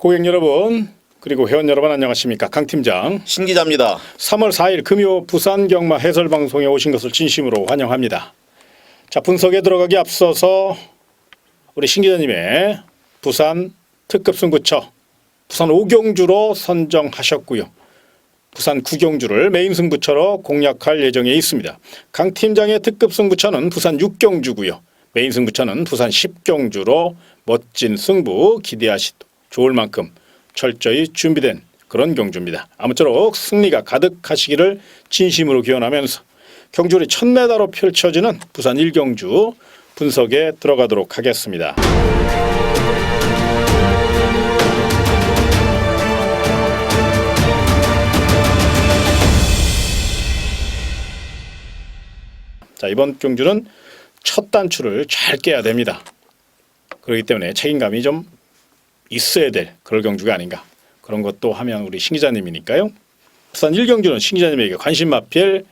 고객 여러분 그리고 회원 여러분 안녕하십니까. 강 팀장 신 기자입니다. 3월 4일 금요 부산 경마 해설방송에 오신 것을 진심으로 환영합니다. 자, 분석에 들어가기 앞서서 우리 신 기자님의 부산 특급 승부처 부산 5경주로 선정하셨고요. 부산 9경주를 메인 승부처로 공략할 예정에 있습니다. 강 팀장의 특급 승부처는 부산 6경주고요. 메인 승부처는 부산 10경주로 멋진 승부 기대하시도 좋을 만큼 철저히 준비된 그런 경주입니다. 아무쪼록 승리가 가득하시기를 진심으로 기원하면서 경주리 1000m로 펼쳐지는 부산 1경주 분석에 들어가도록 하겠습니다. 자, 이번 경주는 첫 단추를 잘 깨야 됩니다. 그렇기 때문에 책임감이 좀 있어야 될 그런 경주가 아닌가. 그런 것도 하면 우리 신 기자님이니까요. 부산 1경주는 신 기자님에게 관심 마필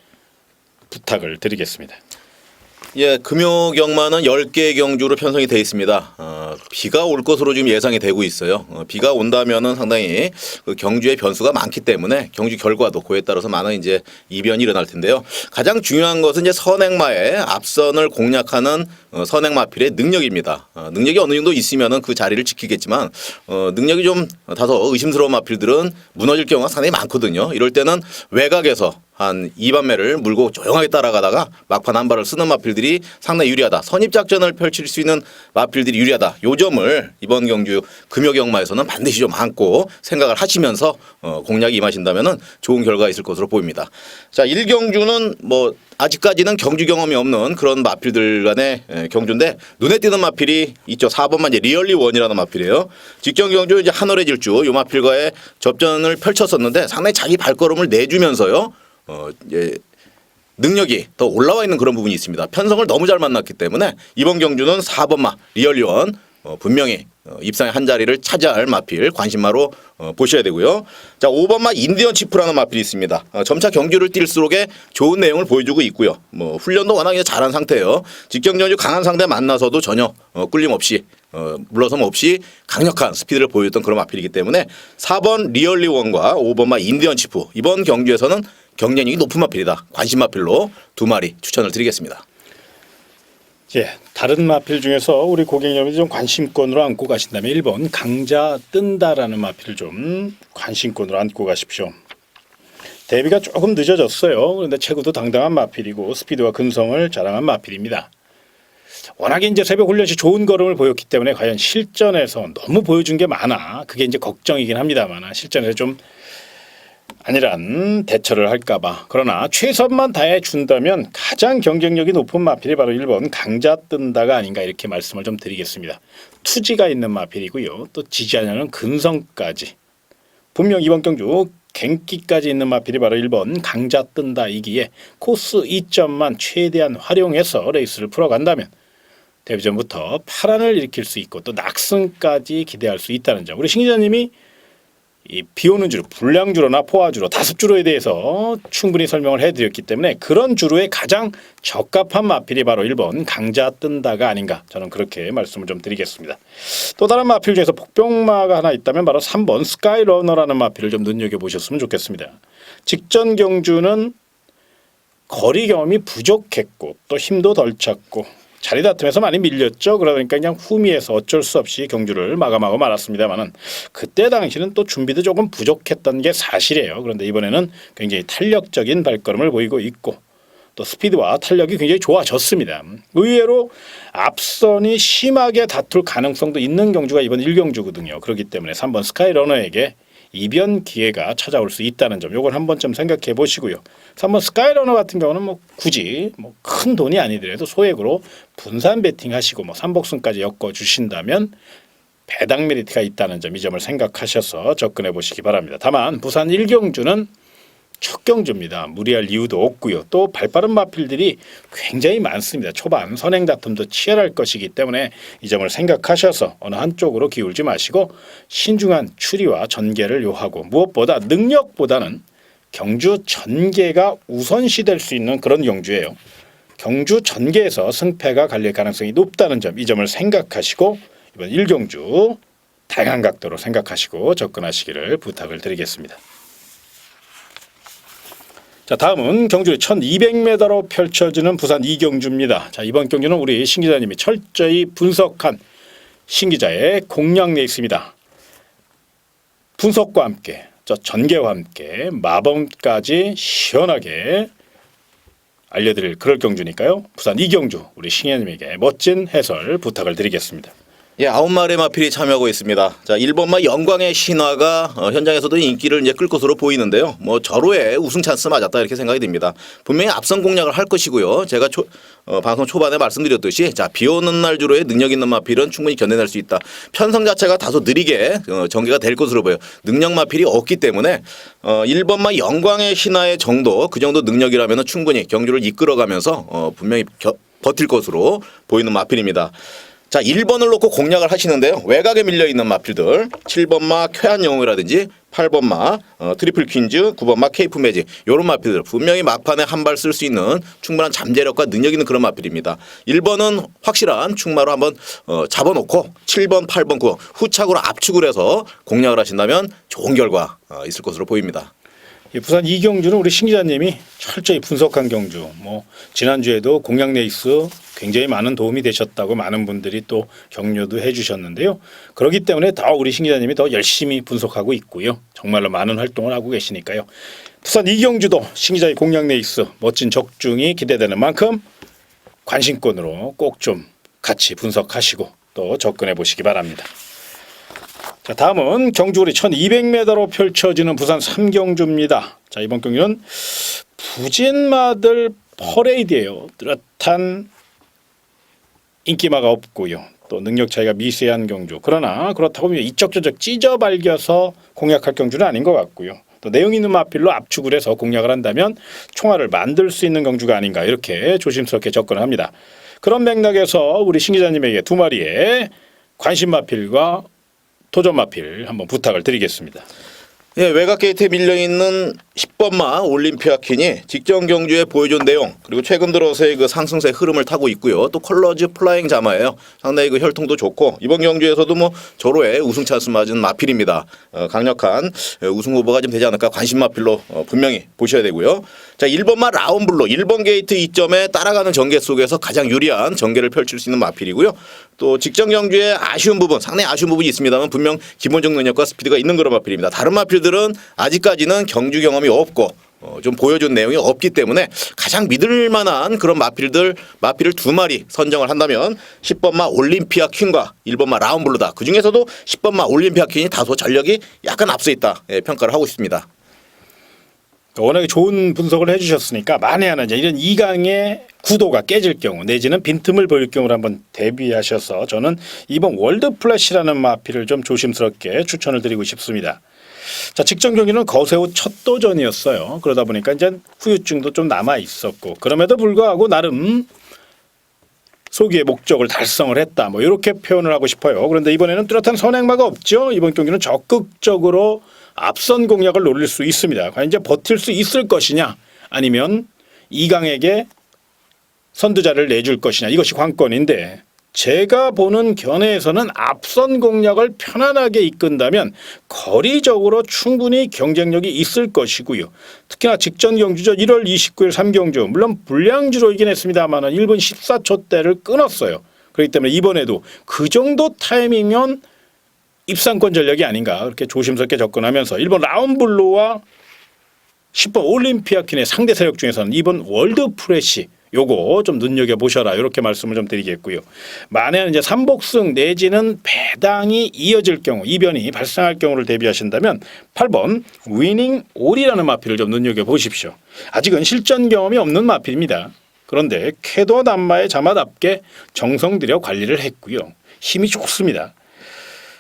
부탁을 드리겠습니다. 예, 금요 경마는 10개의 경주로 편성이 되어 있습니다. 비가 올 것으로 지금 예상이 되고 있어요. 비가 온다면은 상당히 그 경주의 변수가 많기 때문에 경주 결과도 그에 따라서 많은 이제 이변이 일어날 텐데요. 가장 중요한 것은 이제 선행마의 앞선을 공략하는 선행마필의 능력입니다. 능력이 어느 정도 있으면은 그 자리를 지키겠지만 능력이 좀 다소 의심스러운 마필들은 무너질 경우가 상당히 많거든요. 이럴 때는 외곽에서 한 2반매를 물고 조용하게 따라가다가 막판 한 발을 쓰는 마필들이 상당히 유리하다. 선입작전을 펼칠 수 있는 마필들이 유리하다. 요 점을 이번 경주 금요경마에서는 반드시 좀 안고 생각을 하시면서 공략에 임하신다면 좋은 결과가 있을 것으로 보입니다. 자, 1경주는 뭐 아직까지는 경주 경험이 없는 그런 마필들 간의 경주인데 눈에 띄는 마필이 있죠. 4번만 이제 리얼리 원이라는 마필이에요. 직전 경주 이제 한월의 질주 요 마필과의 접전을 펼쳤었는데 상당히 자기 발걸음을 내주면서요. 이제 능력이 더 올라와 있는 그런 부분이 있습니다. 편성을 너무 잘 만났기 때문에 이번 경주는 4번마 리얼리원 분명히 입상의 한 자리를 차지할 마필 관심마로 보셔야 되고요. 자, 5번마 인디언 치프라는 마필이 있습니다. 점차 경주를 뛸수록에 좋은 내용을 보여주고 있고요. 뭐 훈련도 워낙 잘한 상태예요. 직전 경주 강한 상대 만나서도 전혀 꿀림 없이 물러섬 없이 강력한 스피드를 보여줬던 그런 마필이기 때문에 4번 리얼리원과 5번마 인디언 치프 이번 경주에서는 경쟁력이 높은 마필이다. 관심 마필로 2마리 추천을 드리겠습니다. 예, 다른 마필 중에서 우리 고객 여러분이 좀 관심권으로 안고 가신다면 1번 강자 뜬다라는 마필을 좀 관심권으로 안고 가십시오. 데뷔가 조금 늦어졌어요. 그런데 체구도 당당한 마필이고 스피드와 근성을 자랑한 마필입니다. 워낙에 이제 새벽 훈련시 좋은 걸음을 보였기 때문에 과연 실전에서 너무 보여준 게 많아. 그게 이제 걱정이긴 합니다만 실전에서 좀 아니란 대처를 할까봐. 그러나 최선만 다해 준다면 가장 경쟁력이 높은 마필이 바로 1번 강자 뜬다가 아닌가 이렇게 말씀을 좀 드리겠습니다. 투지가 있는 마필이고요. 또 지지하려는 근성까지. 분명 이번 경주 갱기까지 있는 마필이 바로 1번 강자 뜬다이기에 코스 2점만 최대한 활용해서 레이스를 풀어간다면 데뷔전부터 파란을 일으킬 수 있고 또 낙승까지 기대할 수 있다는 점. 우리 신 기자님이 이 비오는 주로 불량주로나 포화주로 다습주로에 대해서 충분히 설명을 해드렸기 때문에 그런 주로에 가장 적합한 마필이 바로 1번 강자 뜬다가 아닌가 저는 그렇게 말씀을 좀 드리겠습니다. 또 다른 마필 중에서 복병마가 하나 있다면 바로 3번 스카이러너라는 마필을 좀 눈여겨보셨으면 좋겠습니다. 직전 경주는 거리 경험이 부족했고 또 힘도 덜 찼고 자리 다툼에서 많이 밀렸죠. 그러니까 그냥 후미에서 어쩔 수 없이 경주를 마감하고 말았습니다만은 그때 당시는 또 준비도 조금 부족했던 게 사실이에요. 그런데 이번에는 굉장히 탄력적인 발걸음을 보이고 있고 또 스피드와 탄력이 굉장히 좋아졌습니다. 의외로 앞선이 심하게 다툴 가능성도 있는 경주가 이번 1경주거든요. 그렇기 때문에 3번 스카이러너에게 이변 기회가 찾아올 수 있다는 점, 이걸 한 번쯤 생각해 보시고요. 3번 스카이러너 같은 경우는 뭐 굳이 뭐 큰 돈이 아니더라도 소액으로 분산 베팅하시고 뭐 삼복승까지 엮어 주신다면 배당 메리트가 있다는 점, 이 점을 생각하셔서 접근해 보시기 바랍니다. 다만 부산 1경주는 첫 경주입니다. 무리할 이유도 없고요. 또 발빠른 마필들이 굉장히 많습니다. 초반 선행 다툼도 치열할 것이기 때문에 이 점을 생각하셔서 어느 한쪽으로 기울지 마시고 신중한 추리와 전개를 요하고 무엇보다 능력보다는 경주 전개가 우선시될 수 있는 그런 경주예요. 경주 전개에서 승패가 갈릴 가능성이 높다는 점, 이 점을 생각하시고 이번 1경주 다양한 각도로 생각하시고 접근하시기를 부탁을 드리겠습니다. 자, 다음은 경주의 1200m로 펼쳐지는 부산 이경주입니다. 자, 이번 경주는 우리 신 기자님이 철저히 분석한 신 기자의 공략 레이스입니다. 분석과 함께, 전개와 함께 마범까지 시원하게 알려드릴 그럴 경주니까요. 부산 이경주 우리 신 기자님에게 멋진 해설 부탁을 드리겠습니다. 예, 9마리의 마필이 참여하고 있습니다. 자, 1번마 영광의 신화가 현장에서도 인기를 이제 끌 것으로 보이는데요. 뭐 절호의 우승 찬스 맞았다 이렇게 생각이 듭니다. 분명히 앞선 공략을 할 것이고요. 제가 방송 초반에 말씀드렸듯이 자, 비 오는 날 주로의 능력 있는 마필은 충분히 견뎌낼 수 있다. 편성 자체가 다소 느리게 전개가 될 것으로 보여요. 능력 마필이 없기 때문에 1번마 영광의 신화의 정도 그 정도 능력이라면 충분히 경주를 이끌어가면서 분명히 버틸 것으로 보이는 마필입니다. 자, 1번을 놓고 공략을 하시는데요. 외곽에 밀려있는 마필들 7번마 쾌한영웅이라든지 8번마 트리플 퀸즈, 9번마 케이프 매직 이런 마필들 분명히 막판에 한 발 쓸 수 있는 충분한 잠재력과 능력 있는 그런 마필입니다. 1번은 확실한 충마로 한번 잡아놓고 7번, 8번, 9번 후착으로 압축을 해서 공략을 하신다면 좋은 결과 있을 것으로 보입니다. 부산 이경주는 우리 신 기자님이 철저히 분석한 경주. 뭐 지난주에도 공략 레이스 굉장히 많은 도움이 되셨다고 많은 분들이 또 격려도 해주셨는데요. 그렇기 때문에 더 우리 신 기자님이 더 열심히 분석하고 있고요. 정말로 많은 활동을 하고 계시니까요. 부산 이경주도 신 기자의 공략 레이스 멋진 적중이 기대되는 만큼 관심권으로 꼭 좀 같이 분석하시고 또 접근해 보시기 바랍니다. 자, 다음은 경주거리 1200m로 펼쳐지는 부산 삼경주입니다. 자, 이번 경주는 부진마들 퍼레이드예요. 뚜렷한 인기마가 없고요. 또 능력 차이가 미세한 경주. 그러나 그렇다고 이쪽저쪽 찢어 발겨서 공략할 경주는 아닌 것 같고요. 또 내용 있는 마필로 압축을 해서 공략을 한다면 총알을 만들 수 있는 경주가 아닌가 이렇게 조심스럽게 접근합니다. 그런 맥락에서 우리 신 기자님에게 두 마리의 관심 마필과 도전 마필 한번 부탁을 드리겠습니다. 예, 외곽 게이트에 밀려있는 10번마 올림피아 퀸이 직전 경주에 보여준 내용 그리고 최근 들어서의 그 상승세 흐름을 타고 있고요. 또 컬러즈 플라잉 자마예요. 상당히 그 혈통도 좋고 이번 경주에서도 뭐 절호의 우승 찬스 맞은 마필입니다. 강력한 우승 후보가 좀 되지 않을까 관심 마필로 분명히 보셔야 되고요. 자, 1번마 라운블로 1번 게이트 2점에 따라가는 전개 속에서 가장 유리한 전개를 펼칠 수 있는 마필이고요. 또 직전 경주에 아쉬운 부분 상당히 아쉬운 부분이 있습니다만 분명 기본적 능력과 스피드가 있는 그런 마필입니다. 다른 마필들은 아직까지는 경주 경험이 없고 좀 보여준 내용이 없기 때문에 가장 믿을 만한 그런 마필을 두 마리 선정을 한다면 10번마 올림피아 퀸과 1번마 라운블루다. 그중에서도 10번마 올림피아 퀸이 다소 전력이 약간 앞서 있다 평가를 하고 있습니다. 워낙에 좋은 분석을 해주셨으니까 만에 하나 이런 2강의 구도가 깨질 경우 내지는 빈틈을 보일 경우를 한번 대비하셔서 저는 이번 월드 플래시라는 마필을 좀 조심스럽게 추천을 드리고 싶습니다. 자, 직전 경기는 거세후 첫 도전이었어요. 그러다 보니까 이제 후유증도 좀 남아 있었고 그럼에도 불구하고 나름 소기의 목적을 달성을 했다. 뭐 이렇게 표현을 하고 싶어요. 그런데 이번에는 뚜렷한 선행마가 없죠. 이번 경기는 적극적으로 앞선 공략을 노릴 수 있습니다. 과연 이제 버틸 수 있을 것이냐 아니면 이강에게 선두자를 내줄 것이냐 이것이 관건인데 제가 보는 견해에서는 앞선 공략을 편안하게 이끈다면 거리적으로 충분히 경쟁력이 있을 것이고요. 특히나 직전 경주죠. 1월 29일 3경주 물론 불량주로이긴 했습니다만 1분 14초대를 끊었어요. 그렇기 때문에 이번에도 그 정도 타이밍이면 입상권 전략이 아닌가 그렇게 조심스럽게 접근하면서 일본 라운블루와 10번 올림피아 퀸의 상대 세력 중에서는 이번 월드 프레시 요거 좀 눈여겨보셔라 이렇게 말씀을 좀 드리겠고요. 만에 이제 삼복승 내지는 배당이 이어질 경우 이변이 발생할 경우를 대비하신다면 8번 위닝 올이라는 마필을 좀 눈여겨보십시오. 아직은 실전 경험이 없는 마필입니다. 그런데 쾌도 남마의 자마답게 정성 들여 관리를 했고요. 힘이 좋습니다.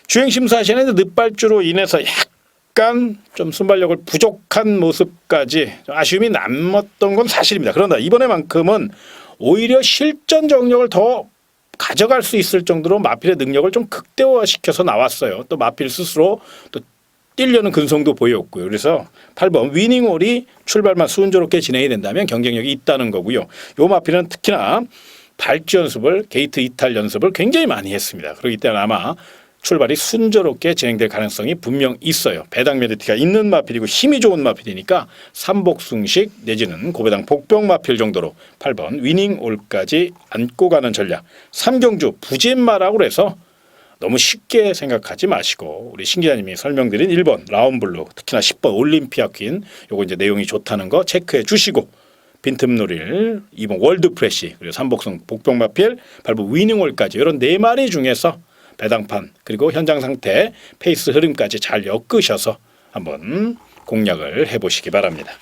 주행심사 시에는 늦발주로 인해서 약간 좀 순발력을 부족한 모습까지 아쉬움이 남았던 건 사실입니다. 그런데 이번에만큼은 오히려 실전 정력을 더 가져갈 수 있을 정도로 마필의 능력을 좀 극대화시켜서 나왔어요. 또 마필 스스로 또 뛰려는 근성도 보였고요. 그래서 8번 위닝홀이 출발만 순조롭게 진행이 된다면 경쟁력이 있다는 거고요. 요 마필은 특히나 발주 연습을 게이트 이탈 연습을 굉장히 많이 했습니다. 그렇기 때문에 아마 출발이 순조롭게 진행될 가능성이 분명 있어요. 배당 메리트가 있는 마필이고 힘이 좋은 마필이니까 삼복승식 내지는 고배당 복병 마필 정도로 8번 위닝올까지 안고 가는 전략. 삼경주 부진마라고 해서 너무 쉽게 생각하지 마시고 우리 신 기자님이 설명드린 1번 라운블루 특히나 10번 올림피아 퀸 요거 이제 내용이 좋다는 거 체크해 주시고 빈틈놀이를 2번 월드프레시 그리고 삼복승 복병마필 8번 위닝홀까지 이런 네 마리 중에서 배당판 그리고 현장 상태 페이스 흐름까지 잘 엮으셔서 한번 공략을 해보시기 바랍니다.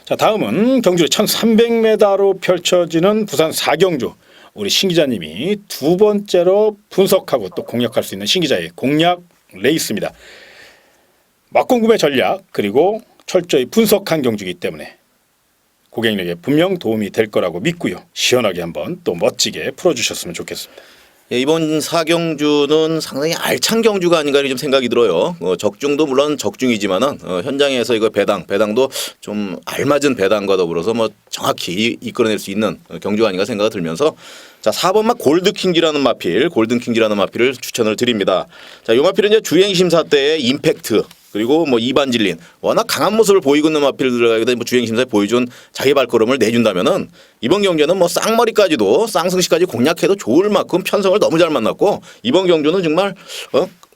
자, 다음은 경주의 1300m로 펼쳐지는 부산 4경주 우리 신 기자님이 두 번째로 분석하고 또 공략할 수 있는 신 기자의 공략 레이스입니다. 막공금의 전략 그리고 철저히 분석한 경주이기 때문에 고객님에게 분명 도움이 될 거라고 믿고요. 시원하게 한번 또 멋지게 풀어주셨으면 좋겠습니다. 예, 이번 4경주는 상당히 알찬 경주가 아닌가 좀 생각이 들어요. 적중도 물론 적중이지만은 현장에서 이거 배당도 좀 알맞은 배당과 더불어서 뭐 정확히 이끌어낼 수 있는 경주가 아닌가 생각이 들면서 자 4번마 골든킹지라는 마필을 추천을 드립니다. 자, 이 마필은 이제 주행 심사 때의 임팩트 그리고 뭐 이반질린 워낙 강한 모습을 보이고 있는 마필들에게 뭐 주행 심사에 보여준 자기 발걸음을 내준다면은 이번 경주는 뭐 쌍머리까지도 쌍승시까지 공략해도 좋을 만큼 편성을 너무 잘 만났고 이번 경주는 정말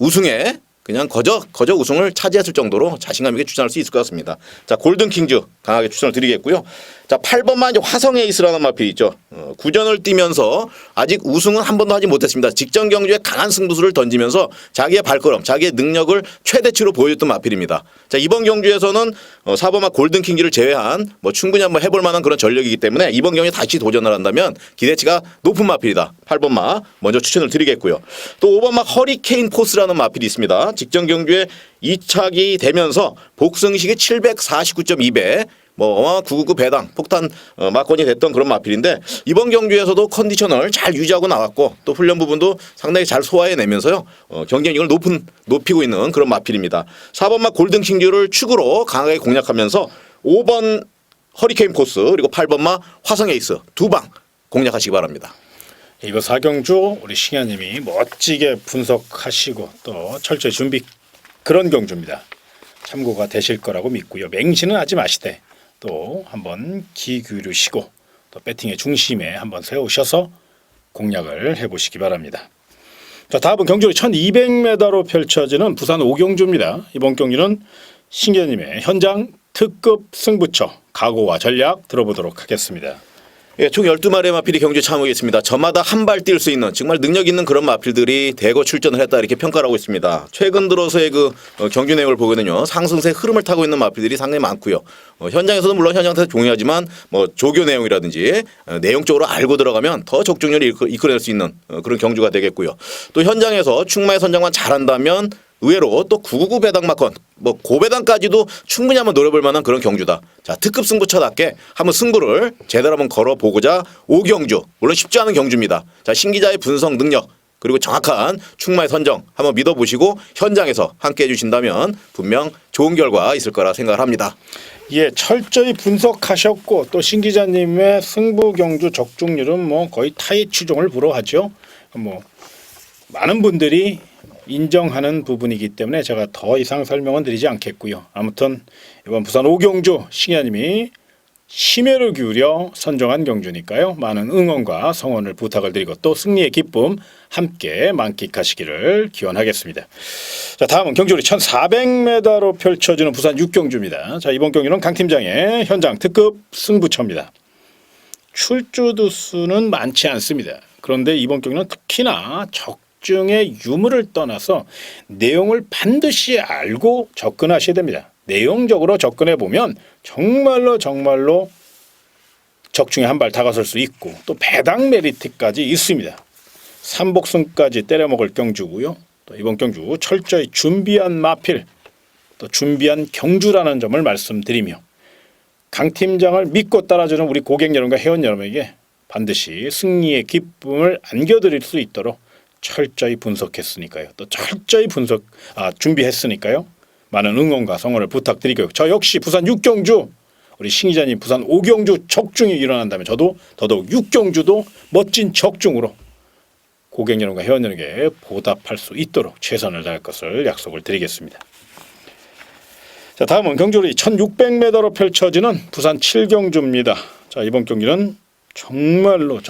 우승에 그냥 거저 우승을 차지했을 정도로 자신감 있게 추천할 수 있을 것 같습니다. 자 골든킹즈 강하게 추천을 드리겠고요. 자 8번만 이제 화성에이스라는 마필이 있죠. 구전을 뛰면서 아직 우승은 한 번도 하지 못했습니다. 직전 경주에 강한 승부수를 던지면서 자기의 발걸음, 자기의 능력을 최대치로 보여줬던 마필입니다. 자 이번 경주에서는 4번마 골든킹즈를 제외한 뭐 충분히 한번 해볼 만한 그런 전력이기 때문에 이번 경주에 다시 도전을 한다면 기대치가 높은 마필이다. 8번마 먼저 추천을 드리겠고요. 또 5번마 허리케인 포스라는 마필이 있습니다. 직전 경주에 2착이 되면서 복승식이 749.2배 뭐 999 배당 폭탄 막건이 됐던 그런 마필인데 이번 경주에서도 컨디셔널 잘 유지하고 나왔고 또 훈련 부분도 상당히 잘 소화해내면서요 경쟁력을 높이고 있는 그런 마필입니다. 4번마 골든킹즈를 축으로 강하게 공략하면서 5번 허리케인 포스 그리고 8번마 화성에이스 두 방 공략하시기 바랍니다. 이거 4경주 우리 신현님이 멋지게 분석하시고 또 철저히 준비 그런 경주입니다. 참고가 되실 거라고 믿고요. 맹신은 하지 마시되 또 한번 귀 기울이시고 또 배팅의 중심에 한번 세우셔서 공략을 해보시기 바랍니다. 자 다음은 경주의 1200m로 펼쳐지는 부산 5경주입니다. 이번 경기는 신기자님의 현장 특급 승부처 각오와 전략 들어보도록 하겠습니다. 예, 총 12마리의 마필이 경주에 참여했습니다. 저마다 한 발 뛸 수 있는 정말 능력 있는 그런 마필들이 대거 출전을 했다 이렇게 평가를 하고 있습니다. 최근 들어서의 그 경주 내용을 보거든요. 상승세 흐름을 타고 있는 마필들이 상당히 많고요. 현장에서도 물론 현장 상태 중요하지만 뭐 조교 내용이라든지 내용적으로 알고 들어가면 더 적중률을 이끌어낼 수 있는 그런 경주가 되겠고요. 또 현장에서 충마의 선정만 잘한다면 의외로 또 999 배당 마건 뭐 고배당까지도 충분히 한번 노려볼 만한 그런 경주다. 자 특급 승부처답게 한번 승부를 제대로 한번 걸어보고자 5경주 물론 쉽지 않은 경주입니다. 자 신기자의 분석 능력 그리고 정확한 충마의 선정 한번 믿어보시고 현장에서 함께 해주신다면 분명 좋은 결과 있을 거라 생각을 합니다. 예, 철저히 분석하셨고 또 신 기자님의 승부 경주 적중률은 뭐 거의 타의 추종을 불허하죠. 뭐 많은 분들이 인정하는 부분이기 때문에 제가 더 이상 설명은 드리지 않겠고요. 아무튼 이번 부산 5경주 신기자님이 심혈을 기울여 선정한 경주니까요. 많은 응원과 성원을 부탁을 드리고 또 승리의 기쁨 함께 만끽하시기를 기원하겠습니다. 자 다음은 경주리 1400m로 펼쳐지는 부산 6경주입니다. 자 이번 경주는 강 팀장의 현장 특급 승부처입니다. 출주 두수는 많지 않습니다. 그런데 이번 경주는 특히나 적중의 유무를 떠나서 내용을 반드시 알고 접근하셔야 됩니다. 내용적으로 접근해 보면 정말로 적중에 한 발 다가설 수 있고 또 배당 메리트까지 있습니다. 삼복승까지 때려먹을 경주고요. 또 이번 경주 철저히 준비한 마필 또 준비한 경주라는 점을 말씀드리며 강 팀장을 믿고 따라주는 우리 고객 여러분과 회원 여러분에게 반드시 승리의 기쁨을 안겨드릴 수 있도록 철저히 분석했으니까요. 또 철저히 준비했으니까요. 많은 응원과 성원을 부탁드리고요. 저 역시 부산 6경주 우리 신 기자님 부산 5경주 적중이 일어난다면 저도 더더욱 6경주도 멋진 적중으로 고객 여러분과 회원 여러분에게 보답할 수 있도록 최선을 다할 것을 약속을 드리겠습니다. 자, 다음은 경주리 1600m로 펼쳐지는 부산 7경주입니다. 자, 이번 경기는 정말로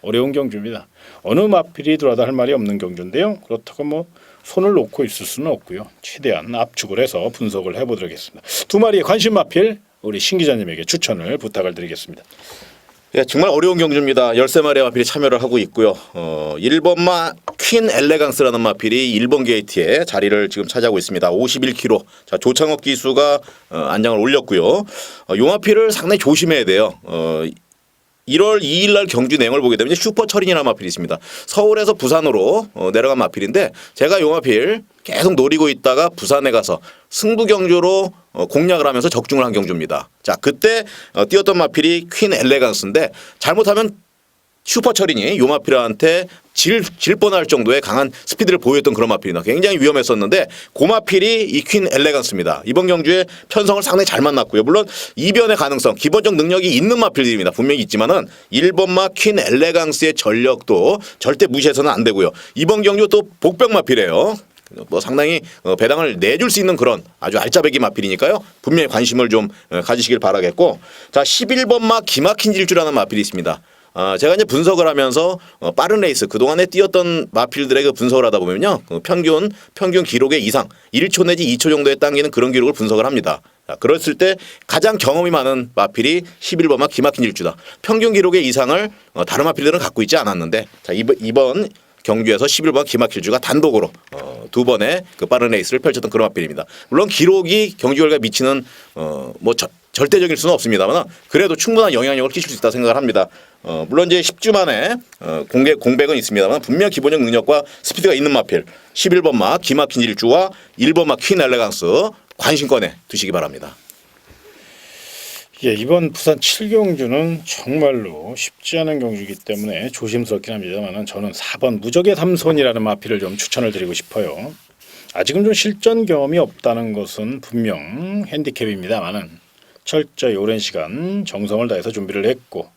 어려운 경주입니다. 어느 마필이 들어와도 할 말이 없는 경주인데요. 그렇다고 뭐 손을 놓고 있을 수는 없고요. 최대한 압축을 해서 분석을 해보도록 하겠습니다. 두 마리의 관심 마필 우리 신 기자님에게 추천을 부탁을 드리겠습니다. 예, 정말 어려운 경주입니다. 13마리의 마필이 참여를 하고 있고요. 1번마 퀸 엘레강스라는 마필이 1번 게이트에 자리를 지금 차지하고 있습니다. 51kg. 자, 조창욱 기수가 안장을 올렸고요. 이 마필을 상당히 조심해야 돼요. 1월 2일 날 경주 내용을 보게 되면 슈퍼철인이라는 마필이 있습니다. 서울에서 부산으로 내려간 마필인데 제가 이 마필 계속 노리고 있다가 부산에 가서 승부 경주로 공략을 하면서 적중을 한 경주입니다. 자, 그때 뛰었던 마필이 퀸 엘레강스인데 잘못하면 슈퍼철인이 요 마필한테 질 뻔할 정도의 강한 스피드를 보였던 그런 마필이나 굉장히 위험했었는데 그 마필이 이 퀸 엘레강스입니다. 이번 경주에 편성을 상당히 잘 만났고요. 물론 이변의 가능성, 기본적 능력이 있는 마필들입니다. 분명히 있지만은 1번마 퀸 엘레강스의 전력도 절대 무시해서는 안 되고요. 이번 경주 또 복병 마필이에요. 뭐 상당히 배당을 내줄 수 있는 그런 아주 알짜배기 마필이니까요. 분명히 관심을 좀 가지시길 바라겠고, 자 11번마 기막힌 질주라는 마필이 있습니다. 제가 이제 분석을 하면서 빠른 레이스 그동안에 뛰었던 마필들의 그 분석을 하다 보면요. 평균 기록의 이상 1초 내지 2초 정도에 당기는 그런 기록을 분석을 합니다. 자, 그랬을 때 가장 경험이 많은 마필이 11번마 기막힌 질주다. 평균 기록의 이상을 다른 마필들은 갖고 있지 않았는데 자, 이번 경주에서 11번 기막힐주가 단독으로 두 번의 그 빠른 레이스를 펼쳤던 그런 마필입니다. 물론 기록이 경주 결과에 미치는 절대적일 수는 없습니다만 그래도 충분한 영향력을 끼칠 수 있다 생각을 합니다. 물론 이제 10주 만에 공백은 있습니다만 분명 기본적 능력과 스피드가 있는 마필 11번마 기막힌 질주와 1번마 퀸 엘레강스 관심권에 두시기 바랍니다. 예, 이번 부산 7경주는 정말로 쉽지 않은 경주이기 때문에 조심스럽긴 합니다만 저는 4번 무적의 삼손이라는 마필을 좀 추천을 드리고 싶어요. 아직은 좀 실전 경험이 없다는 것은 분명 핸디캡입니다만 철저히 오랜 시간 정성을 다해서 준비를 했고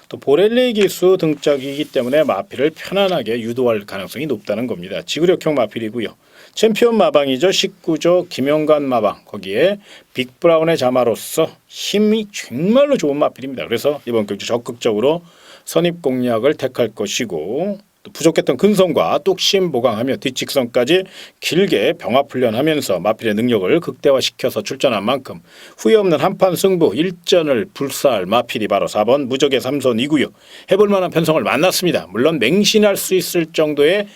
또 보렐리 기수 등짝이기 때문에 마필을 편안하게 유도할 가능성이 높다는 겁니다. 지구력형 마필이고요. 챔피언 마방이죠. 19조 김영관 마방 거기에 빅브라운의 자마로서 힘이 정말로 좋은 마필입니다. 그래서 이번 경주 적극적으로 선입 공략을 택할 것이고 또 부족했던 근성과 뚝심 보강하며 뒷직선까지 길게 병합 훈련하면서 마필의 능력을 극대화시켜서 출전한 만큼 후회 없는 한판 승부 1전을 불사할 마필이 바로 4번 무적의 삼손이고요. 해볼 만한 편성을 만났습니다. 물론 맹신할 수 있을 정도의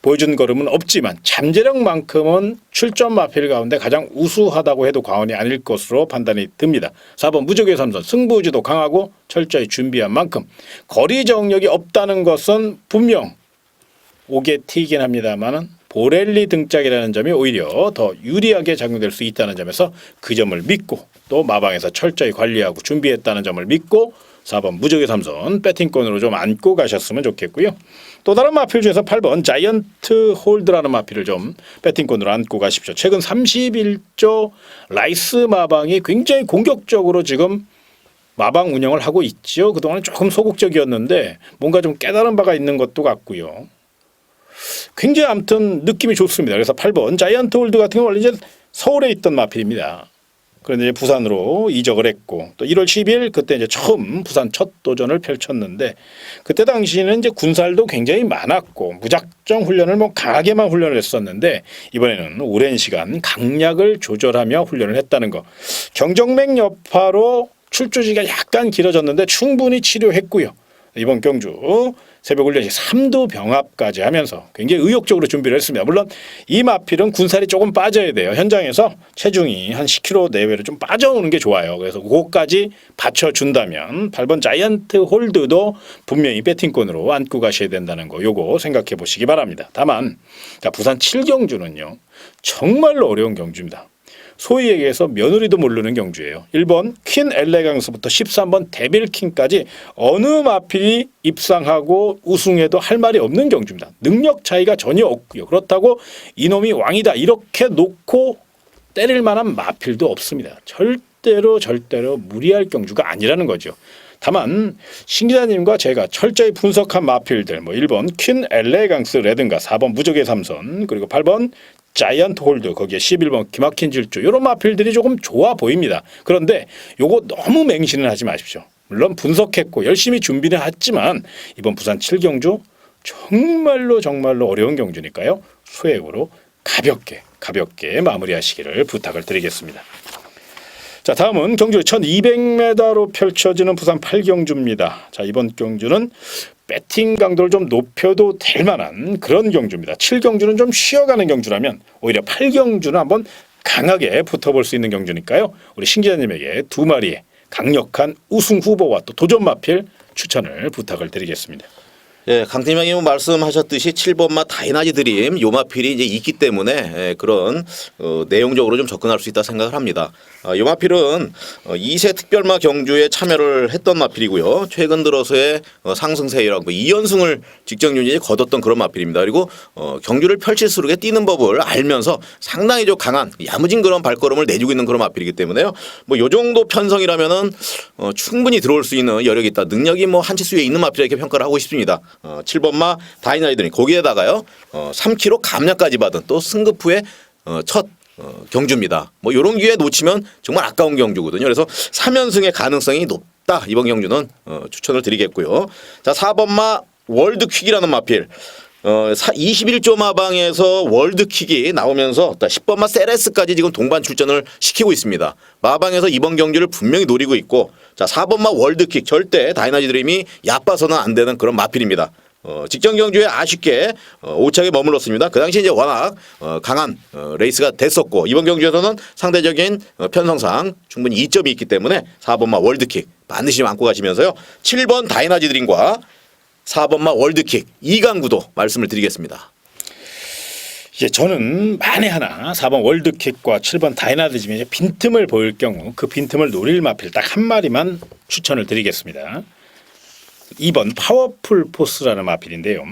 보여준 걸음은 없지만 잠재력만큼은 출전 마필 가운데 가장 우수하다고 해도 과언이 아닐 것으로 판단이 듭니다. 4번 무적의 삼손 승부의지도 강하고 철저히 준비한 만큼 거리 정력이 없다는 것은 분명 오게 튀긴 합니다만 보렐리 등짝이라는 점이 오히려 더 유리하게 작용될 수 있다는 점에서 그 점을 믿고 또 마방에서 철저히 관리하고 준비했다는 점을 믿고 4번 무적의 삼손 배팅권으로 좀 안고 가셨으면 좋겠고요. 또 다른 마필 중에서 8번 자이언트 홀드라는 마필을 좀 배팅권으로 안고 가십시오. 최근 31조 라이스 마방이 굉장히 공격적으로 지금 마방 운영을 하고 있죠. 그동안은 조금 소극적이었는데 뭔가 좀 깨달은 바가 있는 것도 같고요. 굉장히 아무튼 느낌이 좋습니다. 그래서 8번 자이언트 홀드 같은 경우는 원래 이제 서울에 있던 마필입니다. 그런데 이제 부산으로 이적을 했고 또 1월 10일 그때 이제 처음 부산 첫 도전을 펼쳤는데 그때 당시에는 이제 군살도 굉장히 많았고 무작정 훈련을 뭐 강하게만 훈련을 했었는데 이번에는 오랜 시간 강약을 조절하며 훈련을 했다는 거. 경정맥 여파로 출조지가 약간 길어졌는데 충분히 치료했고요. 이번 경주 새벽 훈련시 3두 병합까지 하면서 굉장히 의욕적으로 준비를 했습니다. 물론 이 마필은 군살이 조금 빠져야 돼요. 현장에서 체중이 한 10kg 내외로 좀 빠져오는 게 좋아요. 그래서 그거까지 받쳐준다면 8번 자이언트 홀드도 분명히 배팅권으로 안고 가셔야 된다는 거 요거 생각해 보시기 바랍니다. 다만 부산 7경주는요. 정말로 어려운 경주입니다. 소위 얘기해서 며느리도 모르는 경주예요. 1번 퀸 엘레강스부터 13번 데빌킹까지 어느 마필이 입상하고 우승해도 할 말이 없는 경주입니다. 능력 차이가 전혀 없고요. 그렇다고 이놈이 왕이다 이렇게 놓고 때릴 만한 마필도 없습니다. 절대로 무리할 경주가 아니라는 거죠. 다만 신 기자님과 제가 철저히 분석한 마필들 1번 퀸 엘레강스라든가 4번 무적의 삼선 그리고 8번 자이언트 홀드 거기에 11번 기막힌 질주 이런 마필들이 조금 좋아 보입니다. 그런데 요거 너무 맹신을 하지 마십시오. 물론 분석했고 열심히 준비를 했지만 이번 부산 7경주 정말로 어려운 경주니까요. 소액으로 가볍게 마무리하시기를 부탁을 드리겠습니다. 자, 다음은 경주 1200m로 펼쳐지는 부산 8경주입니다. 자, 이번 경주는 배팅 강도를 좀 높여도 될 만한 그런 경주입니다. 7경주는 좀 쉬어가는 경주라면 오히려 8경주는 한번 강하게 붙어볼 수 있는 경주니까요. 우리 신 기자님에게 두 마리의 강력한 우승 후보와 또 도전 마필 추천을 부탁을 드리겠습니다. 예, 강팀장님 말씀하셨듯이 7번마 다이나지 드림 요 마필이 이제 있기 때문에 그런 내용적으로 좀 접근할 수 있다 생각을 합니다. 요 마필은 2세 특별마 경주에 참여를 했던 마필이고요. 최근 들어서의 상승세라고 2연승을 직전 유닛이 거뒀던 그런 마필입니다. 그리고 경주를 펼칠수록 뛰는 법을 알면서 상당히 좀 강한 야무진 그런 발걸음을 내주고 있는 그런 마필이기 때문에요. 뭐 요 정도 편성이라면은 충분히 들어올 수 있는 여력이 있다. 능력이 뭐 한치수에 있는 마필 이렇게 평가를 하고 싶습니다. 7번마 다이나이드니 거기에다가요 3kg 감량까지 받은 또 승급 후에 첫 경주입니다. 뭐 이런 기회 놓치면 정말 아까운 경주거든요. 그래서 3연승의 가능성이 높다. 이번 경주는 추천을 드리겠고요. 자, 4번마 월드퀵이라는 마필. 21조 마방에서 월드킥이 나오면서 10번마 세레스까지 지금 동반 출전을 시키고 있습니다. 마방에서 이번 경기를 분명히 노리고 있고 자 4번마 월드킥 절대 다이나지 드림이 얕봐서는 안 되는 그런 마필입니다. 직전 경주에 아쉽게 5착에 머물렀습니다. 그 당시 이제 워낙 강한 레이스가 됐었고 이번 경주에서는 상대적인 편성상 충분히 이점이 있기 때문에 4번마 월드킥 반드시 안고 가시면서요. 7번 다이나지 드림과 4번마 월드킥 2강구도 말씀을 드리겠습니다. 이제 저는 만에 하나 4번 월드킥과 7번 다이나드짐의 빈틈을 보일 경우 그 빈틈을 노릴 마필 딱 한 마리만 추천을 드리겠습니다. 2번 파워풀 포스라는 마필인데요.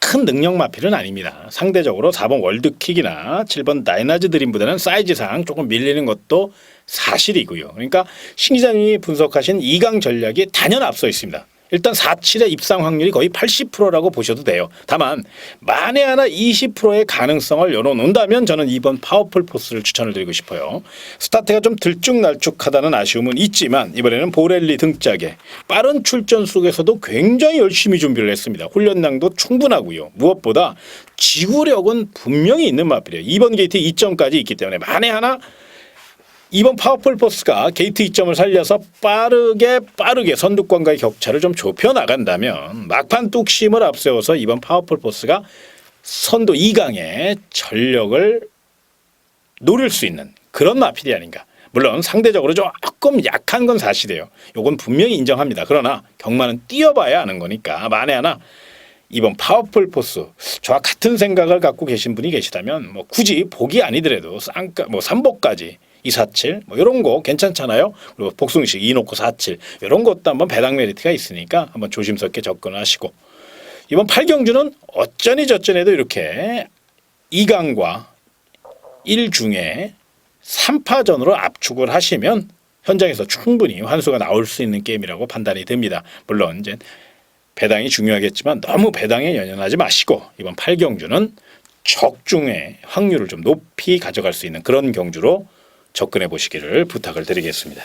큰 능력 마필은 아닙니다. 상대적으로 4번 월드킥이나 7번 다이나즈 드림보다는 사이즈상 조금 밀리는 것도 사실이고요. 그러니까 신 기자님이 분석하신 2강 전략이 단연 앞서 있습니다. 일단 4.7의 입상 확률이 거의 80%라고 보셔도 돼요. 다만 만에 하나 20%의 가능성을 열어놓는다면 저는 이번 파워풀 포스를 추천을 드리고 싶어요. 스타트가 좀 들쭉날쭉하다는 아쉬움은 있지만 이번에는 보렐리 등짝에 빠른 출전 속에서도 굉장히 열심히 준비를 했습니다. 훈련량도 충분하고요. 무엇보다 지구력은 분명히 있는 마필이에요. 2번 게이트 2점까지 있기 때문에 만에 하나 이번 파워풀 포스가 게이트 2점을 살려서 빠르게 선두권과의 격차를 좀 좁혀 나간다면 막판 뚝심을 앞세워서 이번 파워풀 포스가 선두 2강의 전력을 노릴 수 있는 그런 마필이 아닌가. 물론 상대적으로 조금 약한 건 사실이에요. 이건 분명히 인정합니다. 그러나 경마는 뛰어봐야 하는 거니까 만에 하나 이번 파워풀 포스 저와 같은 생각을 갖고 계신 분이 계시다면 뭐 굳이 복이 아니더라도 쌍가 뭐 3복까지 247 뭐 이런 거 괜찮잖아요. 그리고 복숭식 2놓고 47 이런 것도 한번 배당 메리트가 있으니까 한번 조심스럽게 접근하시고 이번 8경주는 어쩌니 저쩌니도 이렇게 2강과 1중에 3파전으로 압축을 하시면 현장에서 충분히 환수가 나올 수 있는 게임이라고 판단이 됩니다. 물론 이제 배당이 중요하겠지만 너무 배당에 연연하지 마시고 이번 8경주는 적중의 확률을 좀 높이 가져갈 수 있는 그런 경주로 접근해 보시기를 부탁을 드리겠습니다.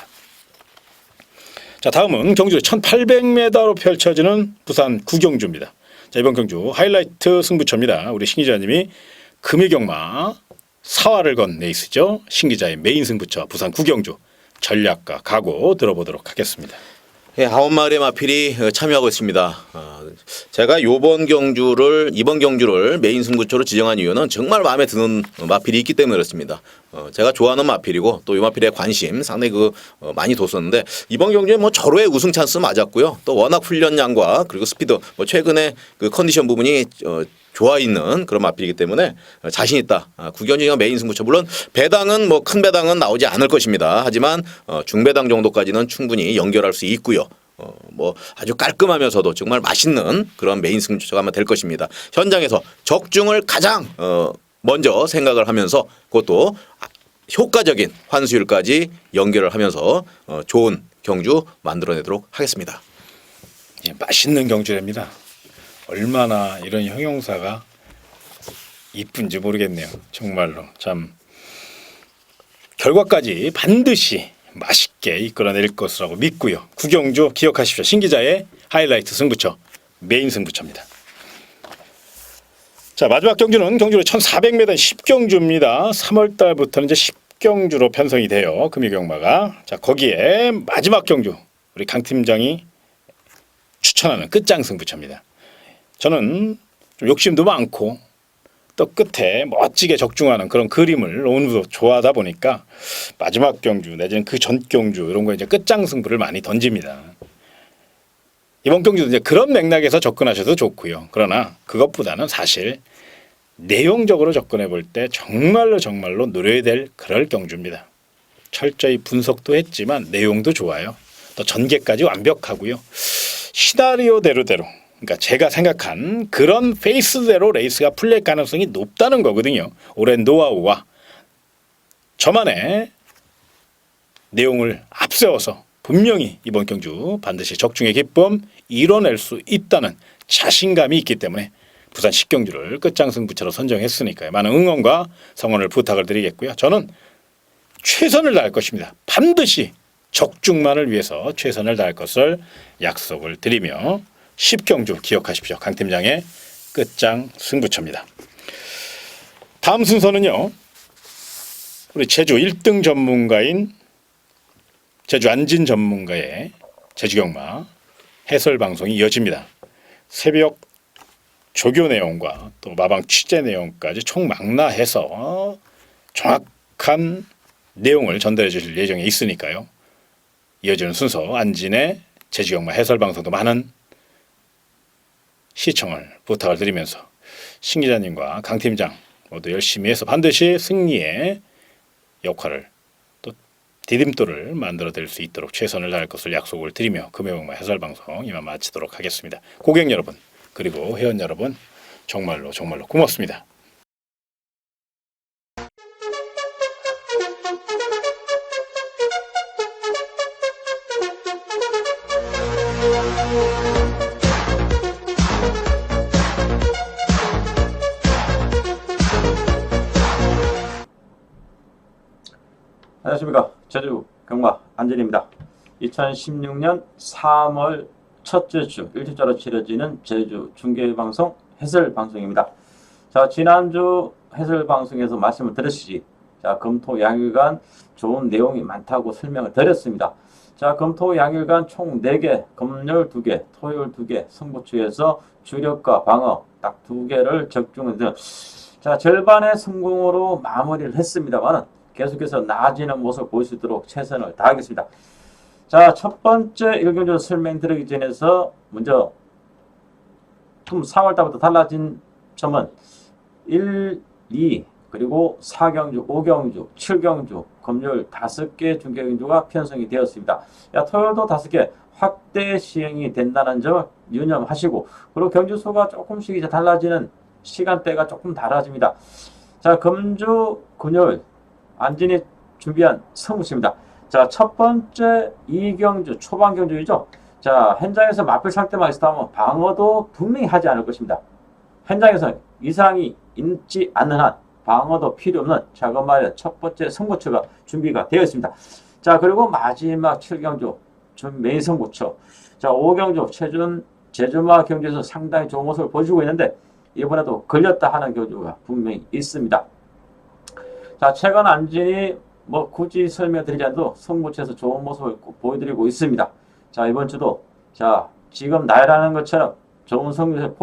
자, 다음은 경주 1800m로 펼쳐지는 부산 9경주입니다. 자, 이번 경주 하이라이트 승부처입니다. 우리 신 기자님이 금일경마 사활을 건 레이스죠. 신 기자의 메인 승부처 부산 9경주 전략과 각오 들어보도록 하겠습니다. 예, 9마리의 마필이 참여하고 있습니다. 제가 이번 경주를 메인 승부처로 지정한 이유는 정말 마음에 드는 마필이 있기 때문에 그렇습니다. 제가 좋아하는 마필이고 또 이 마필에 관심 상당히 많이 뒀었는데 이번 경주에 뭐 절호의 우승 찬스 맞았고요. 또 워낙 훈련량과 그리고 스피드 뭐 최근에 그 컨디션 부분이 좋아 있는 그런 마필이기 때문에 자신 있다. 구경진영 메인 승부처 물론 배당은 뭐 큰 배당은 나오지 않을 것입니다. 하지만 중배당 정도까지는 충분히 연결할 수 있고요. 뭐 아주 깔끔하면서도 정말 맛있는 그런 메인 승부처가 아마 될 것입니다. 현장에서 적중을 가장 먼저 생각을 하면서 그것도 효과적인 환수율까지 연결을 하면서 좋은 경주 만들어내도록 하겠습니다. 예, 맛있는 경주랍니다. 얼마나 이런 형용사가 이쁜지 모르겠네요. 정말로 참 결과까지 반드시 맛있게 이끌어낼 것이라고 믿고요. 구경주 기억하십시오. 신 기자의 하이라이트 승부처, 메인 승부처입니다. 자, 마지막 경주는 경주로 1400m 10경주입니다. 3월 달부터는 이제 10경주로 편성이 돼요. 금유경마가. 자, 거기에 마지막 경주 우리 강 팀장이 추천하는 끝장 승부처입니다. 저는 좀 욕심도 많고 또 끝에 멋지게 적중하는 그런 그림을 오늘도 좋아하다 보니까 마지막 경주 내지는 그 전 경주 이런 거 이제 끝장 승부를 많이 던집니다. 이번 경주도 이제 그런 맥락에서 접근하셔도 좋고요. 그러나 그것보다는 사실 내용적으로 접근해 볼 때 정말로 노려야 될 그럴 경주입니다. 철저히 분석도 했지만 내용도 좋아요. 또 전개까지 완벽하고요. 시나리오대로 그러니까 제가 생각한 그런 페이스대로 레이스가 풀릴 가능성이 높다는 거거든요. 오랜 노하우와 저만의 내용을 앞세워서 분명히 이번 경주 반드시 적중의 기쁨 이뤄낼 수 있다는 자신감이 있기 때문에 부산 10경주를 끝장 승부처로 선정했으니까요. 많은 응원과 성원을 부탁을 드리겠고요. 저는 최선을 다할 것입니다. 반드시 적중만을 위해서 최선을 다할 것을 약속을 드리며 10경주 기억하십시오. 강 팀장의 끝장 승부처입니다. 다음 순서는요. 우리 제주 1등 전문가인 제주 안진 전문가의 제주경마 해설 방송이 이어집니다. 새벽 조교 내용과 또 마방 취재 내용까지 총망라해서 정확한 내용을 전달해 주실 예정에 있으니까요. 이어지는 순서 안진의 제주경마 해설 방송도 많은 시청을 부탁을 드리면서 신 기자님과 강 팀장 모두 열심히 해서 반드시 승리의 역할을 또 디딤돌을 만들어낼 수 있도록 최선을 다할 것을 약속을 드리며 금요경마 해설 방송 이만 마치도록 하겠습니다. 고객 여러분 그리고 회원 여러분 정말로 고맙습니다. 안녕하십니까. 제주 경마 안진입니다. 2016년 3월 첫째 주 일주차로 치러지는 제주 중계방송 해설방송입니다. 자, 지난주 해설방송에서 말씀을 드렸듯이 자, 금토 양일간 좋은 내용이 많다고 설명을 드렸습니다. 자, 금토 양일간 총 4개, 금요일 2개, 토요일 2개 승부처에서 주력과 방어 딱 2개를 적중해서 자, 절반의 성공으로 마무리를 했습니다만은 계속해서 나아지는 모습을 보일 수 있도록 최선을 다하겠습니다. 자, 첫 번째 1경주 설명드리기 전에서 먼저 4월달부터 달라진 점은 1, 2, 그리고 4경주, 5경주, 7경주, 금요일 5개 중계경주가 편성이 되었습니다. 야, 토요일도 5개 확대 시행이 된다는 점을 유념하시고 그리고 경주수가 조금씩 이제 달라지는 시간대가 조금 달라집니다. 자, 금주, 금요일 안진이 준비한 승부처입니다. 자, 첫 번째 2경주 초반 경주이죠. 자, 현장에서 맞불 상태만 있었다면 방어도 분명히 하지 않을 것입니다. 현장에서 이상이 있지 않는 한 방어도 필요 없는 작은 말의 첫 번째 승부처가 준비가 되어 있습니다. 자, 그리고 마지막 7경주 메인 승부처. 자, 5경주 제주마 경주에서 상당히 좋은 모습을 보여주고 있는데 이번에도 걸렸다 하는 경주가 분명히 있습니다. 자, 최근 안진이 굳이 설명드리지 않아도 승부처에서 좋은 모습을 보여드리고 있습니다. 자, 이번 주도 자, 지금 나열하는 것처럼 좋은 승부처를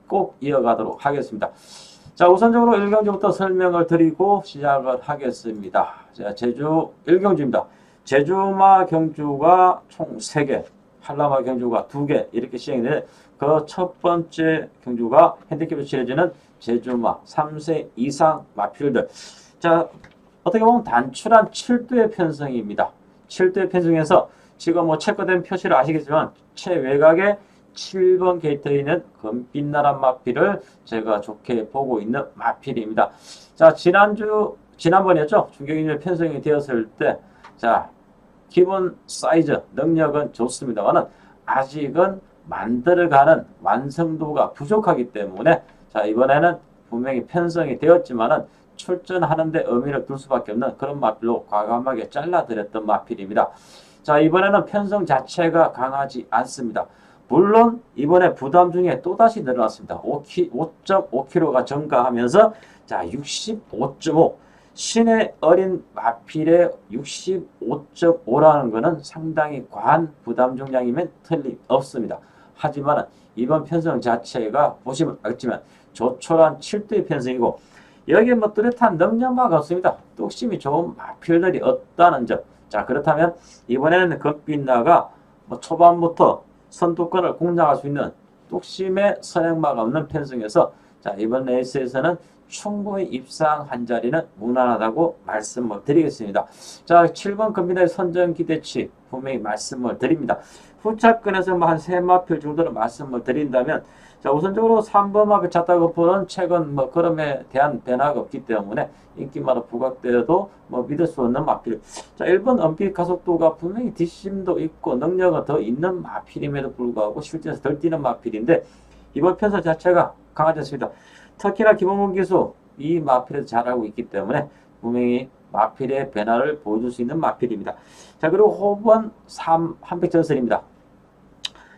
꼭 이어가도록 하겠습니다. 자, 우선적으로 1경주부터 설명을 드리고 시작을 하겠습니다. 자, 제주 1경주입니다. 제주마 경주가 총 3개, 한라마 경주가 2개 이렇게 시행되는데 그 첫 번째 경주가 핸디캡으로 치러지는 제주마 3세 이상 마필들. 자, 어떻게 보면 단출한 7도의 편성입니다. 7도의 편성에서 지금 체크된 표시를 아시겠지만 최외곽에 7번 게이트에 있는 금빛나란 마필을 제가 좋게 보고 있는 마필입니다. 자, 지난주 지난번이었죠. 중견경주 편성이 되었을 때, 자, 기본 사이즈, 능력은 좋습니다만은 아직은 만들어가는 완성도가 부족하기 때문에 자, 이번에는 분명히 편성이 되었지만은 출전하는데 의미를 둘 수밖에 없는 그런 마필로 과감하게 잘라드렸던 마필입니다. 자, 이번에는 편성 자체가 강하지 않습니다. 물론 이번에 부담 중에 또다시 늘어났습니다. 5.5kg가 증가하면서 자, 65.5 신의 어린 마필의 65.5라는 것은 상당히 과한 부담 중량이면 틀림없습니다. 하지만 이번 편성 자체가 보시면 알겠지만 조촐한 7도의 편성이고 여기에 뭐 뚜렷한 능력마가 없습니다. 뚝심이 좋은 마필들이 없다는 점. 자, 그렇다면 이번에는 금빛나가 뭐 초반부터 선두권을 공략할 수 있는 뚝심의 선행마가 없는 편성에서 자, 이번 레이스에서는 충분히 입상한 자리는 무난하다고 말씀을 드리겠습니다. 자, 7번 금빛나의 선전 기대치 분명히 말씀을 드립니다. 후차권에서 뭐 한 3마필 정도로 말씀을 드린다면 자, 우선적으로 3번 마필 자타거포는 최근 뭐 걸음에 대한 변화가 없기 때문에 인기마다 부각되어도 뭐 믿을 수 없는 마필. 자, 1번 은빛 가속도가 분명히 뒷심도 있고 능력은 더 있는 마필임에도 불구하고 실제에서 덜 뛰는 마필인데 이번 편성 자체가 강하지 않습니다. 특히나 기본공 기수 이 마필에서 잘하고 있기 때문에 분명히 마필의 변화를 보여줄 수 있는 마필입니다. 자, 그리고 호번 3 한백전설입니다.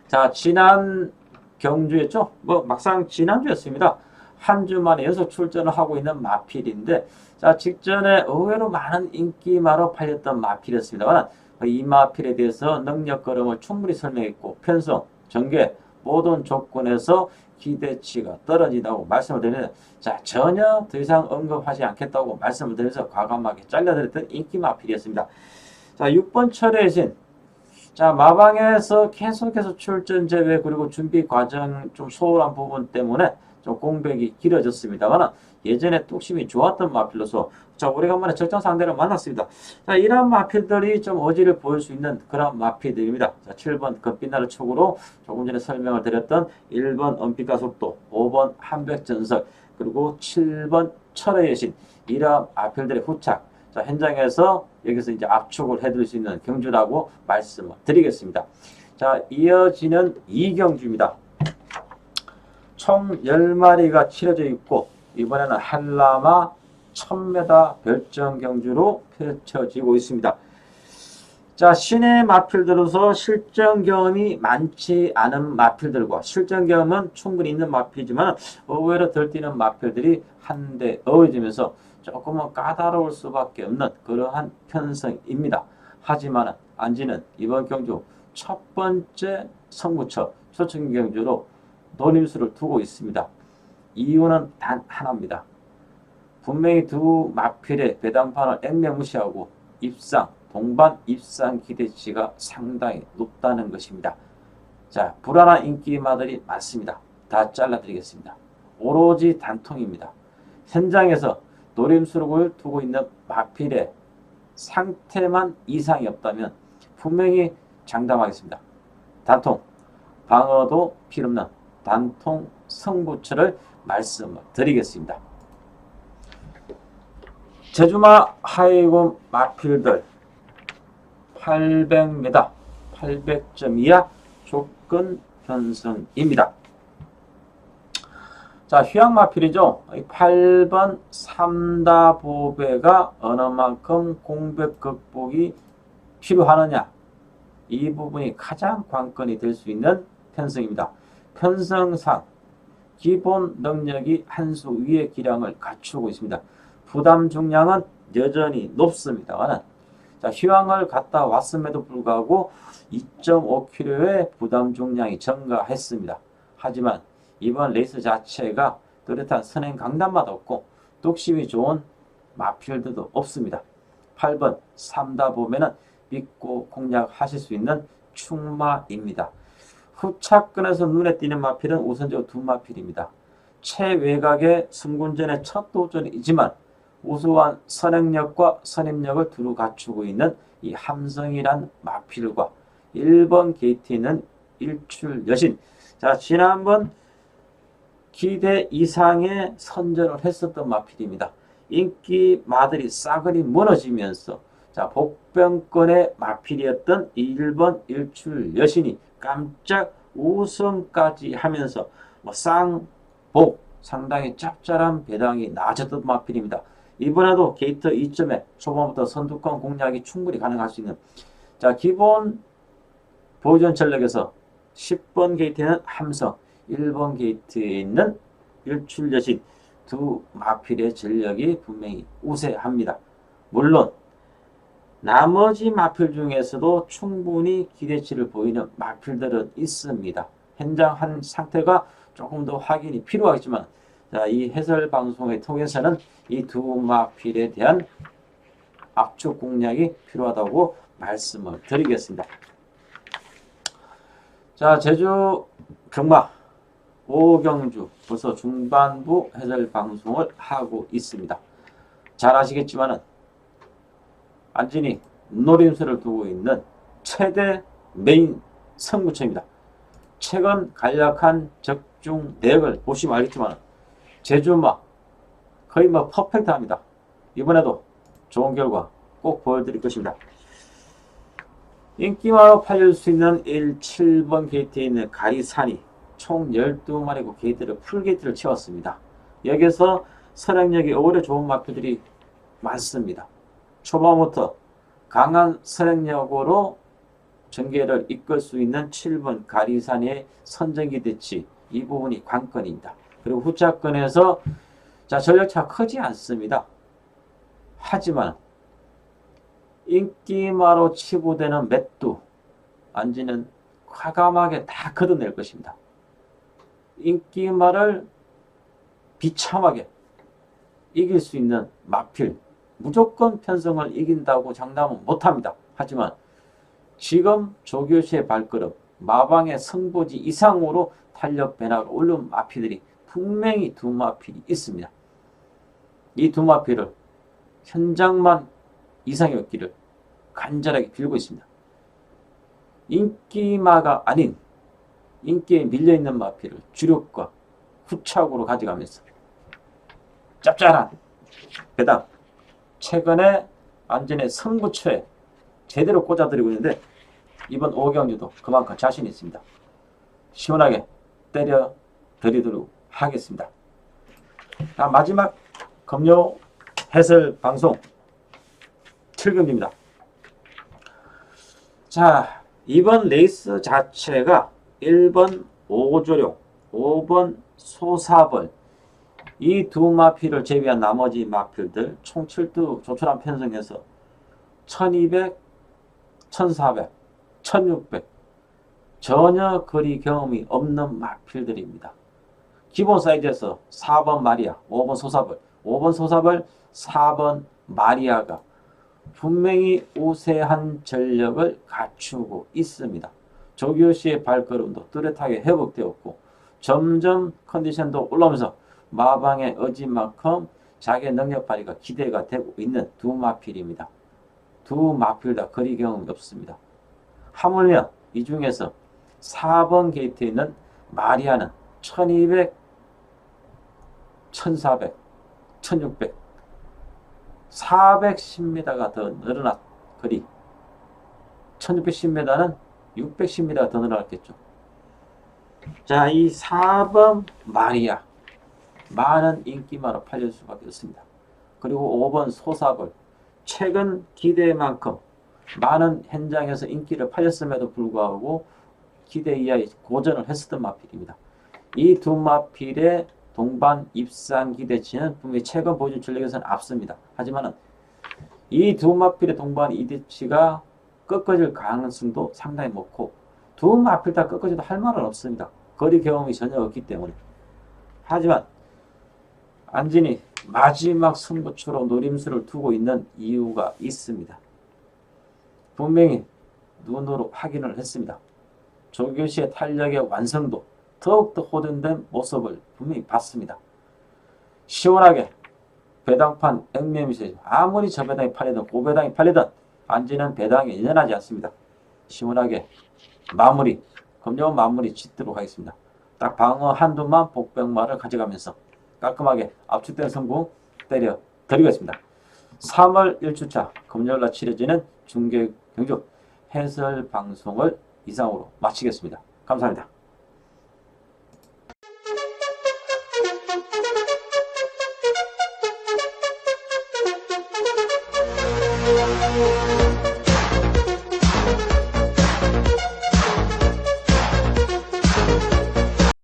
자, 지난 경주였죠? 뭐 막상 지난주였습니다. 한 주 만에 연속 출전을 하고 있는 마필인데 자, 직전에 의외로 많은 인기마로 팔렸던 마필이었습니다만 이 마필에 대해서 능력 걸음을 충분히 설명했고 편성, 전개 모든 조건에서 기대치가 떨어진다고 말씀을 드리는데 자, 전혀 더 이상 언급하지 않겠다고 말씀을 드리면서 과감하게 잘라드렸던 인기 마필이었습니다. 자, 6번 철의 신. 자, 마방에서 계속해서 출전 제외 그리고 준비 과정 좀 소홀한 부분 때문에 좀 공백이 길어졌습니다만 예전에 뚝심이 좋았던 마필로서 자, 오래간만에 적정 상대를 만났습니다. 자, 이런 마필들이 좀 어지를 보일 수 있는 그런 마필들입니다. 자, 7번 금빛나를 축으로 조금 전에 설명을 드렸던 1번 은빛가속도, 5번 한백전설, 그리고 7번 철의 여신 이러한 마필들의 후착. 자, 현장에서 여기서 이제 압축을 해드릴 수 있는 경주라고 말씀을 드리겠습니다. 자, 이어지는 2경주입니다. 총 10마리가 치러져 있고 이번에는 한라마 1000m 별정 경주로 펼쳐지고 있습니다. 자, 신의 마필들로서 실전 경험이 많지 않은 마필들과 실전 경험은 충분히 있는 마필이지만 의외로 덜 뛰는 마필들이 한데 어우러지면서 조금은 까다로울 수밖에 없는 그러한 편성입니다. 하지만 안지는 이번 경주 첫 번째 성부처 초청 경주로 노림수를 두고 있습니다. 이유는 단 하나입니다. 분명히 두 마필의 배당판을 액면무시하고 입상, 동반 입상 기대치가 상당히 높다는 것입니다. 자, 불안한 인기마들이 많습니다. 다 잘라드리겠습니다. 오로지 단통입니다. 현장에서 노림수록을 두고 있는 마필의 상태만 이상이 없다면 분명히 장담하겠습니다. 단통, 방어도 필요없는 단통 성부처를 말씀을 드리겠습니다. 제주마 하이곰 마필들 800m, 800점 이하 조건 편성입니다. 자, 휴양마필이죠. 8번 삼다보배가 어느 만큼 공백 극복이 필요하느냐. 이 부분이 가장 관건이 될 수 있는 편성입니다. 편성상 기본 능력이 한 수 위의 기량을 갖추고 있습니다. 부담 중량은 여전히 높습니다만 자, 휴양을 갔다 왔음에도 불구하고 2.5kg의 부담 중량이 증가했습니다. 하지만 이번 레이스 자체가 뚜렷한 선행 강단마다 없고 뚝심이 좋은 마필들도 없습니다. 8번 삼다 보면은 믿고 공략하실 수 있는 충마입니다. 후차권에서 눈에 띄는 마필은 우선적으로 두 마필입니다. 최외곽의 승군전의 첫 도전이지만 우수한 선행력과 선임력을 두루 갖추고 있는 이 함성이란 마필과 1번 게이트는 일출 여신. 자, 지난번 기대 이상의 선전을 했었던 마필입니다. 인기마들이 싸그리 무너지면서 자, 복병권의 마필이었던 1번 일출 여신이 깜짝 우승까지 하면서 뭐 쌍복 상당히 짭짤한 배당이 나아졌던 마필입니다. 이번에도 게이트 2점에 초반부터 선두권 공략이 충분히 가능할 수 있는 자, 기본 보존 전력에서 10번 게이트에는 함성, 1번 게이트에 있는 일출 여신 두 마필의 전력이 분명히 우세합니다. 물론 나머지 마필 중에서도 충분히 기대치를 보이는 마필들은 있습니다. 현장한 상태가 조금 더 확인이 필요하겠지만 자, 이 해설 방송을 통해서는 이 두 마필에 대한 압축 공략이 필요하다고 말씀을 드리겠습니다. 자, 제주 경마 5경주 벌써 중반부 해설 방송을 하고 있습니다. 잘 아시겠지만은 안진이 노림수를 두고 있는 최대 메인 선구처입니다. 최근 간략한 적중 내역을 보시면 알겠지만 제주마 거의 뭐 퍼펙트합니다. 이번에도 좋은 결과 꼭 보여드릴 것입니다. 인기마로 팔릴 수 있는 7번 게이트에 있는 가리산이 총 12마리고 게이트를 풀게이트를 채웠습니다. 여기서 선행력이 오히려 좋은 마필들이 많습니다. 초반부터 강한 선행력으로 전개를 이끌 수 있는 7번 가리산의 선정기 대치 이 부분이 관건입니다. 그리고 후차권에서 자, 전력차가 크지 않습니다. 하지만 인기마로 치부되는 맷두 안지는 과감하게 다 걷어낼 것입니다. 인기마를 비참하게 이길 수 있는 마필 무조건 편성을 이긴다고 장담은 못합니다. 하지만 지금 조교시의 발걸음 마방의 승부지 이상으로 탄력 변화가 오른 마필들이 분명히 두 마필이 있습니다. 이 두 마필을 현장만 이상이 없기를 간절하게 빌고 있습니다. 인기마가 아닌 인기에 밀려있는 마필을 주력과 후착으로 가져가면서 짭짤한 배당 최근에 안전의 승부처에 제대로 꽂아드리고 있는데 이번 5경주도 그만큼 자신 있습니다. 시원하게 때려 드리도록 하겠습니다. 자, 마지막 금요 해설 방송 7경주입니다. 자, 이번 레이스 자체가 1번 오조룡, 5번 소사벌 이 두 마필을 제외한 나머지 마필들 총 7두 조촐한 편성에서 1200, 1400, 1600 전혀 거리 경험이 없는 마필들입니다. 기본 사이즈에서 4번 마리아, 5번 소사벌, 5번 소사벌, 4번 마리아가 분명히 우세한 전력을 갖추고 있습니다. 조교시의 발걸음도 뚜렷하게 회복되었고 점점 컨디션도 올라오면서 마방의 의지만큼 자기의 능력 발휘가 기대가 되고 있는 두 마필입니다. 두 마필 다 거리 경험이 없습니다. 하물며 이 중에서 4번 게이트에 있는 마리아는 1200, 1400, 1600 410m가 더 늘어났 거리 1610m는 610m가 더 늘어났겠죠. 자, 이 4번 마리아 많은 인기마로 팔릴 수밖에 없습니다. 그리고 5번 소사벌 최근 기대만큼 많은 현장에서 인기를 팔렸음에도 불구하고 기대 이하의 고전을 했었던 마필입니다. 이 두 마필의 동반 입상 기대치는 분명히 최근 보여준 전력에서는 앞섭니다. 하지만 이 두 마필의 동반 기대치가 꺾어질 가능성도 상당히 높고 두 마필 다 꺾어져도 할 말은 없습니다. 거리 경험이 전혀 없기 때문에. 하지만 안진이 마지막 승부처로 노림수를 두고 있는 이유가 있습니다. 분명히 눈으로 확인을 했습니다. 조교시의 탄력의 완성도 더욱더 호전된 모습을 분명히 봤습니다. 시원하게 배당판 앵매미세 아무리 저 배당이 팔리든 고 배당이 팔리든 안지는 배당에 연연하지 않습니다. 시원하게 마무리 검정 마무리 짓도록 하겠습니다. 딱 방어 한두만 복병마를 가져가면서 깔끔하게 압축된 성공 때려 드리겠습니다. 3월 1주차 금요일날 치러지는 중계경주 해설 방송을 이상으로 마치겠습니다. 감사합니다.